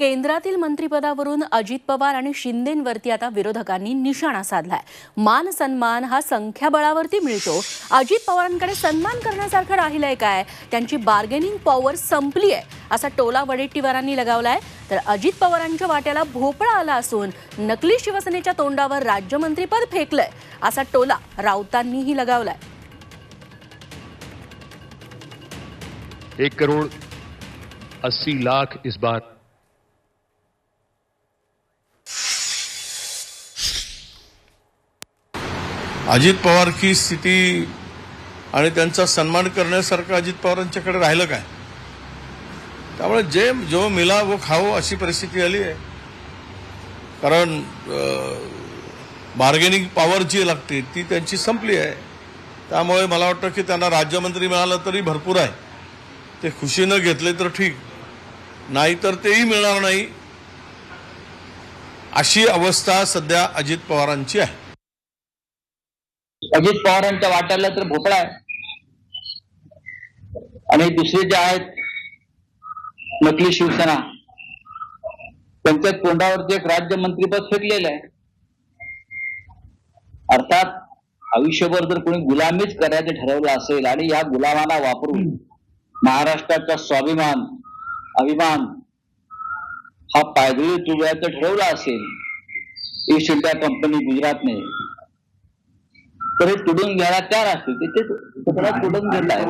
केंद्रातील मंत्रिपदावरून अजित पवार आणि शिंदेंवरती आता विरोधकांनी निशाणा साधलाय। मान सन्मान हा संख्याबळावरती मिळतो। अजित पवारांकडे सन्मान करण्यासारखं राहिलंय काय? त्यांची बार्गेनिंग पॉवर संपली आहे असा टोला वडेट्टीवारांनी लगावलाय। तर अजित पवारांच्या वाट्याला भोपळा आला असून नकली शिवसेनेच्या तोंडावर राज्यमंत्रीपद फेकलंय असा टोला राऊतांनीही लगावलाय। 1 करोड़ 80 लाख इस बार अजित पवार की स्थिती आणि त्यांचा सन्मान करण्यासारखं अजित पवारांच्याकडे राहिलं काय? त्यामुळे जो मिला वो खाओ अशी परिस्थिती आली आहे। कारण बार्गेनिंग पॉवर जी लागते ती त्यांची संपली आहे। त्यामुळे मला वाटतं की त्यांना राज्यमंत्री मिळालं तरी भरपूर आहे। ते खुशीनं घेतले तर ठीक, नाहीतर तेही मिळणार नाही अशी अवस्था सध्या अजित पवारांची आहे। अजित पवारांच्या वाट्याला तर भोपळा आहे आणि दुसरे जे आहेत नकली शिवसेना त्यांच्या तोंडावरती एक राज्यमंत्रीपद फेकलेलं आहे। अर्थात आयुष्यभर जर कोणी गुलामीच करायचं ठरवलं असेल आणि या गुलामांना वापरून महाराष्ट्राचा स्वाभिमान अभिमान हा पायदळी तुडवायचं ठरवलं असेल ईस्ट इंडिया कंपनी गुजरातने, तर हे तुडून घ्यायला तयार असतील। ते तुडून घेत आहे।